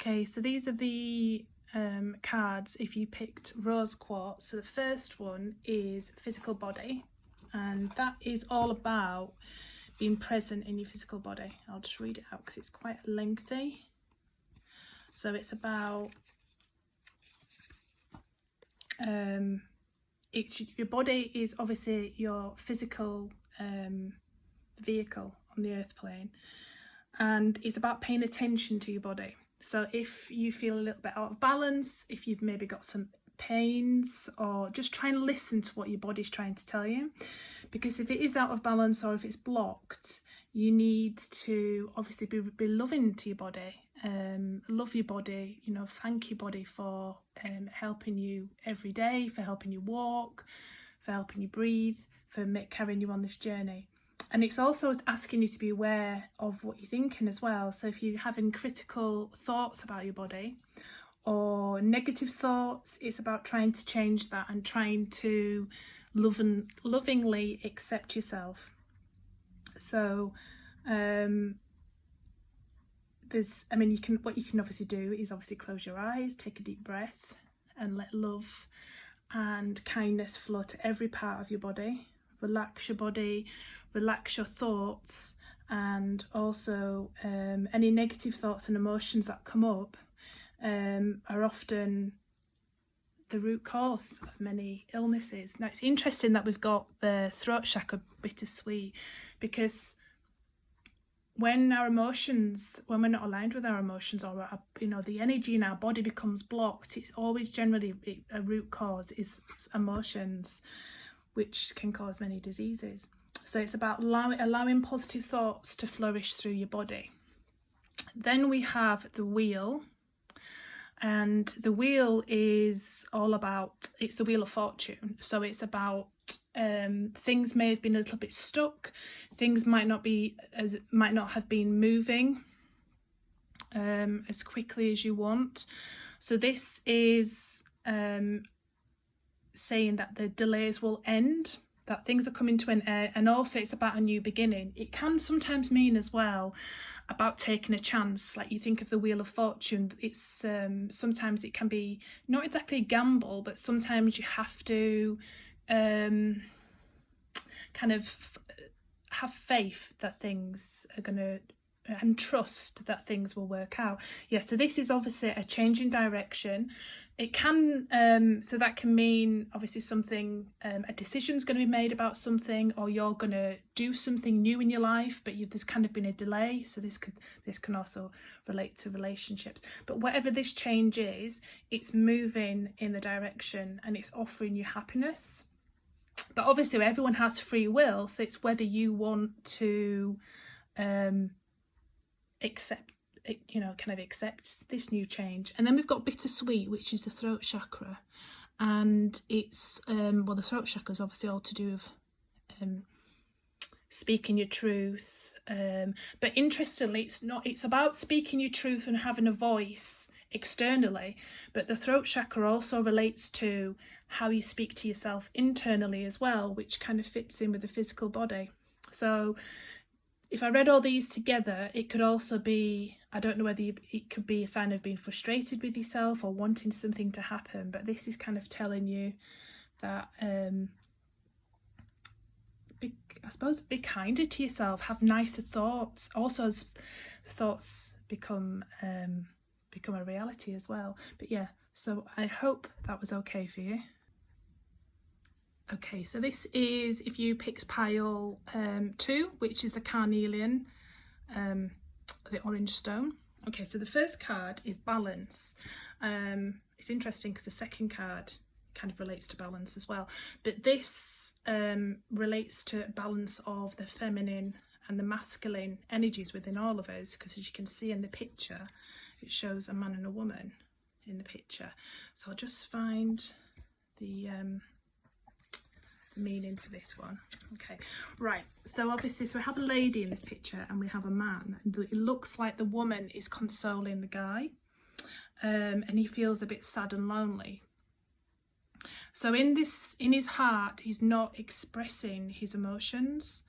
Okay, so these are the cards if you picked rose quartz. So the first one is physical body, and that is all about being present in your physical body. I'll just read it out because it's quite lengthy. So it's about your body is obviously your physical vehicle on the earth plane, and it's about paying attention to your body. So if you feel a little bit out of balance, if you've maybe got some pains, or just try and listen to what your body's trying to tell you, because if it is out of balance or if it's blocked, you need to obviously be loving to your body, love your body, you know, thank your body for helping you every day, for helping you walk, for helping you breathe, for carrying you on this journey. And it's also asking you to be aware of what you're thinking as well. So if you're having critical thoughts about your body or negative thoughts, it's about trying to change that and trying to lovingly accept yourself. So what you can obviously do is obviously close your eyes, take a deep breath, and let love and kindness flow to every part of your body. Relax your body, relax your thoughts, and also any negative thoughts and emotions that come up are often the root cause of many illnesses. Now, it's interesting that we've got the throat chakra bittersweet, because when we're not aligned with our emotions, or the energy in our body becomes blocked, it's always generally a root cause is emotions, which can cause many diseases. So it's about allowing positive thoughts to flourish through your body. Then we have the wheel, and the wheel is all about, it's the wheel of fortune. So it's about things may have been a little bit stuck, things might not have been moving as quickly as you want. So this is saying that the delays will end, that things are coming to an end, and also it's about a new beginning. It can sometimes mean as well about taking a chance, like you think of the Wheel of Fortune. It's sometimes it can be not exactly a gamble, but sometimes you have to kind of have faith that things are going to, and trust that things will work out. Yeah, so this is obviously a change in direction. It can, so that can mean obviously something, a decision's going to be made about something, or you're going to do something new in your life, but there's kind of been a delay. So this can also relate to relationships. But whatever this change is, it's moving in the direction and it's offering you happiness. But obviously everyone has free will, so it's whether you want to accept this new change. And then we've got bittersweet, which is the throat chakra, and it's the throat chakra is obviously all to do with speaking your truth, but interestingly it's about speaking your truth and having a voice externally, but the throat chakra also relates to how you speak to yourself internally as well, which kind of fits in with the physical body. So if I read all these together, it could also be, I don't know whether it could be a sign of being frustrated with yourself or wanting something to happen, but this is kind of telling you that, be kinder to yourself, have nicer thoughts. Also, as thoughts become a reality as well. But yeah, so I hope that was okay for you. Okay, so this is if you picked pile 2, which is the carnelian, the orange stone. Okay, so the first card is balance. It's interesting because the second card kind of relates to balance as well, but this relates to balance of the feminine and the masculine energies within all of us, because as you can see in the picture, it shows a man and a woman in the picture. So I'll just find the meaning for this one. Okay, right, so obviously, so we have a lady in this picture and we have a man, and it looks like the woman is consoling the guy, and he feels a bit sad and lonely. So in his heart, he's not expressing his emotions,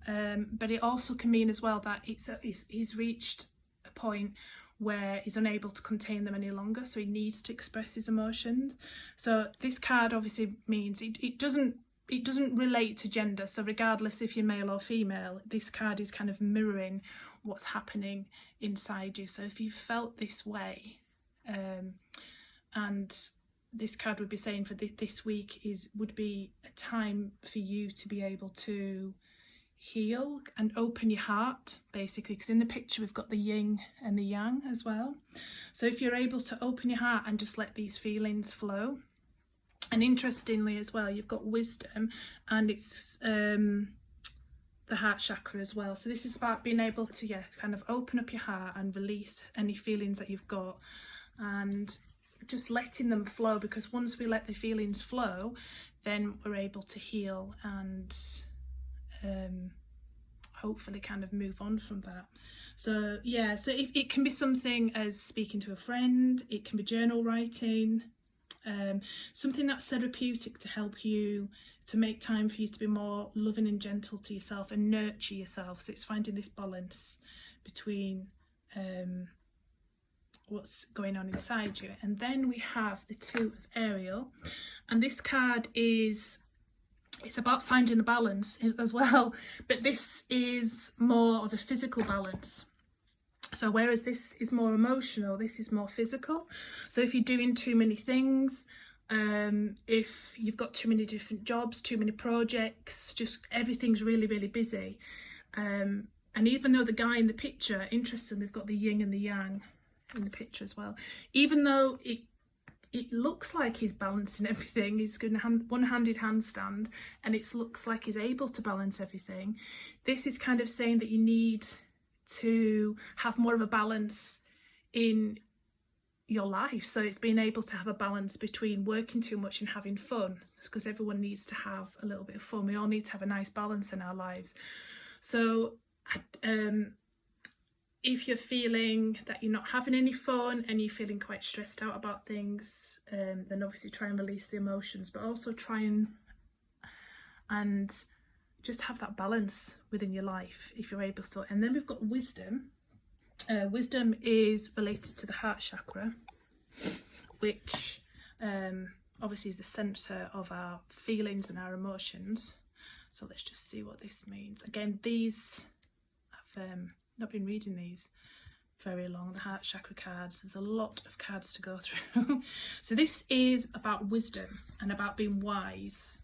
but it also can mean as well that he's reached a point where he's unable to contain them any longer, so he needs to express his emotions. So this card obviously means it doesn't relate to gender, so regardless if you're male or female, this card is kind of mirroring what's happening inside you. So if you felt this way, and this card would be saying for this week would be a time for you to be able to heal and open your heart, basically, because in the picture we've got the yin and the yang as well. So if you're able to open your heart and just let these feelings flow. And interestingly as well, you've got wisdom, and it's the heart chakra as well. So this is about being able to kind of open up your heart and release any feelings that you've got, and just letting them flow, because once we let the feelings flow, then we're able to heal and hopefully kind of move on from that. So so it can be something as speaking to a friend, it can be journal writing, something that's therapeutic to help you to make time for you to be more loving and gentle to yourself and nurture yourself. So it's finding this balance between what's going on inside you. And then we have the Two of Ariel, and this card it's about finding a balance as well, but this is more of a physical balance. So whereas this is more emotional, this is more physical. So if you're doing too many things, if you've got too many different jobs, too many projects, just everything's really, really busy. And even though the guy in the picture, interesting, we've got the yin and the yang in the picture as well. Even though it looks like he's balancing everything, he's doing a one-handed handstand, and it looks like he's able to balance everything. This is kind of saying that you need to have more of a balance in your life. So it's being able to have a balance between working too much and having fun, because everyone needs to have a little bit of fun. We all need to have a nice balance in our lives. So if you're feeling that you're not having any fun and you're feeling quite stressed out about things, then obviously try and release the emotions, but also try and just have that balance within your life if you're able to. And then we've got wisdom. Wisdom is related to the heart chakra, which obviously is the centre of our feelings and our emotions. So let's just see what this means. Again, these I've not been reading these very long, the heart chakra cards. There's a lot of cards to go through. So this is about wisdom and about being wise,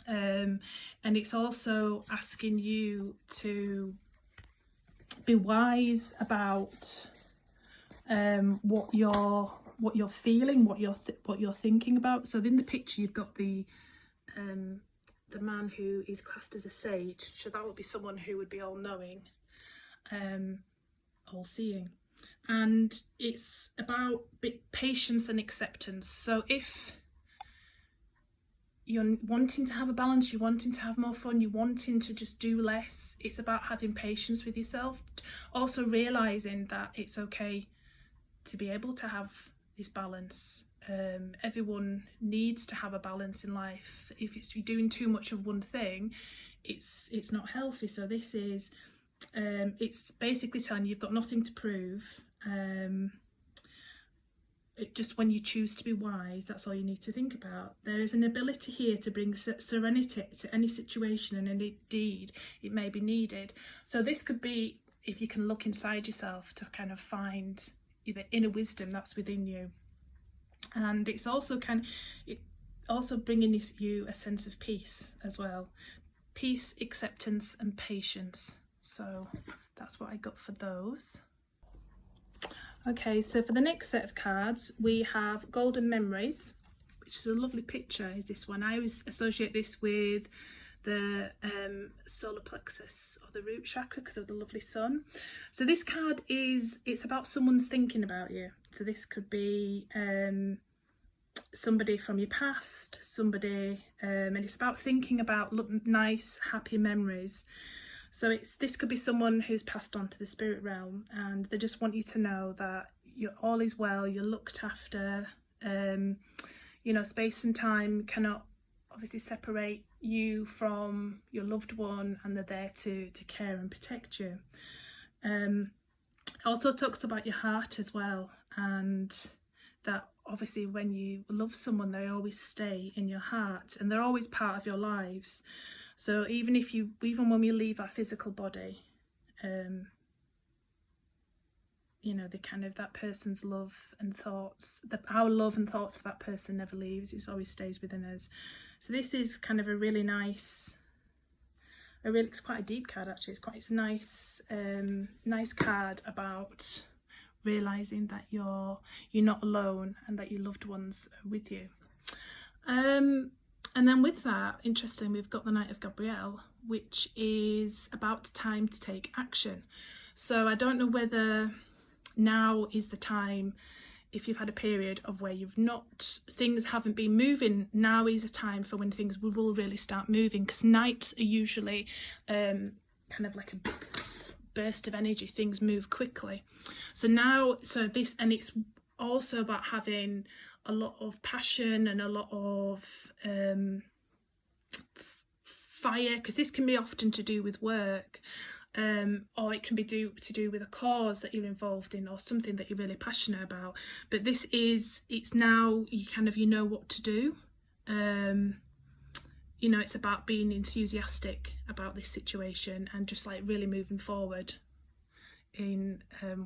and it's also asking you to be wise about what you're feeling, what you're thinking about. So in the picture you've got the man who is classed as a sage, so that would be someone who would be all-knowing, all-seeing, and it's about patience and acceptance. So if you're wanting to have a balance, you're wanting to have more fun, you're wanting to just do less, it's about having patience with yourself, also realizing that it's okay to be able to have this balance. Everyone needs to have a balance in life. If you're doing too much of one thing, it's not healthy. So this is it's basically telling you you've got nothing to prove. Just when you choose to be wise, that's all you need to think about. There is an ability here to bring serenity to any situation, and indeed it may be needed. So this could be, if you can look inside yourself to kind of find the inner wisdom that's within you. And it's also bringing you a sense of peace as well. Peace, acceptance and patience. So that's what I got for those. Okay, so for the next set of cards we have Golden Memories, which is a lovely picture, is this one. I always associate this with the solar plexus or the root chakra because of the lovely sun. So this card it's about someone's thinking about you. So this could be somebody from your past, somebody, and it's about thinking about nice, happy memories. So this could be someone who's passed on to the spirit realm, and they just want you to know that all is well, you're looked after. Space and time cannot obviously separate you from your loved one, and they're there to care and protect you. It also talks about your heart as well, and that obviously when you love someone, they always stay in your heart and they're always part of your lives. So even when we leave our physical body, you know, that person's love and thoughts, our love and thoughts for that person never leaves. It always stays within us. So this is kind of a really nice, it's quite a deep card actually. It's a nice, nice card about realizing that you're not alone and that your loved ones are with you. And then with that, interesting, we've got the Knight of Gabrielle, which is about time to take action. So I don't know whether now is the time, if you've had a period of where things haven't been moving, now is a time for when things will really start moving, because nights are usually kind of like a burst of energy. Things move quickly. So it's also about having a lot of passion and a lot of fire, because this can be often to do with work, or it can be to do with a cause that you're involved in or something that you're really passionate about. But it's now you know what to do. You know, it's about being enthusiastic about this situation and just like really moving forward in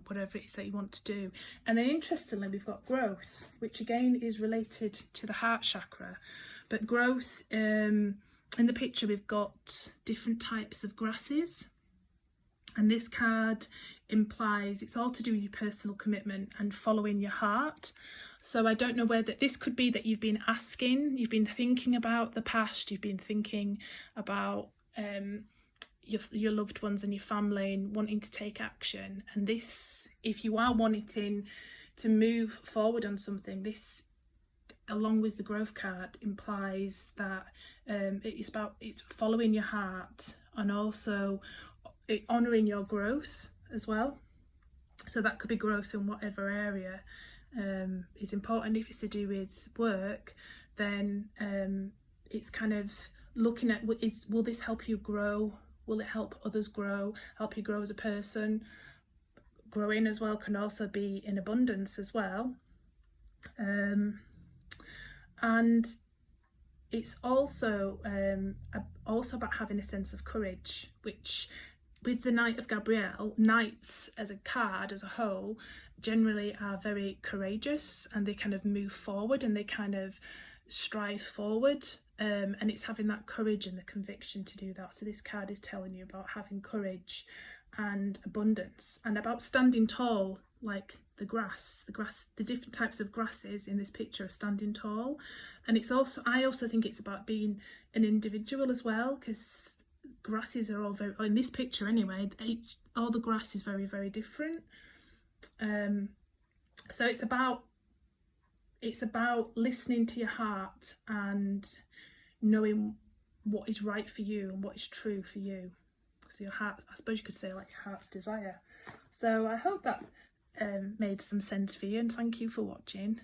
whatever it is that you want to do. And then interestingly, we've got growth, which again is related to the heart chakra. But growth, in the picture we've got different types of grasses, and this card implies it's all to do with your personal commitment and following your heart. So I don't know whether this could be that you've been thinking about the past, you've been thinking about your loved ones and your family and wanting to take action. And this, if you are wanting to move forward on something, this, along with the growth card, implies that it's following your heart and also honouring your growth as well. So that could be growth in whatever area is important. If it's to do with work, then it's kind of looking at, will this help you grow? Will it help others grow, help you grow as a person? Growing as well can also be in abundance as well. And it's also about having a sense of courage, which with the Knight of Gabrielle, knights as a card as a whole generally are very courageous, and they kind of move forward and they kind of strive forward, and it's having that courage and the conviction to do that. So this card is telling you about having courage and abundance, and about standing tall, like the different types of grasses in this picture are standing tall. And I also think it's about being an individual as well, because grasses are all very, in this picture anyway, all the grass is very, very different. So it's about listening to your heart and knowing what is right for you and what is true for you. So your heart, I suppose you could say, like your heart's desire. So I hope that made some sense for you, and thank you for watching.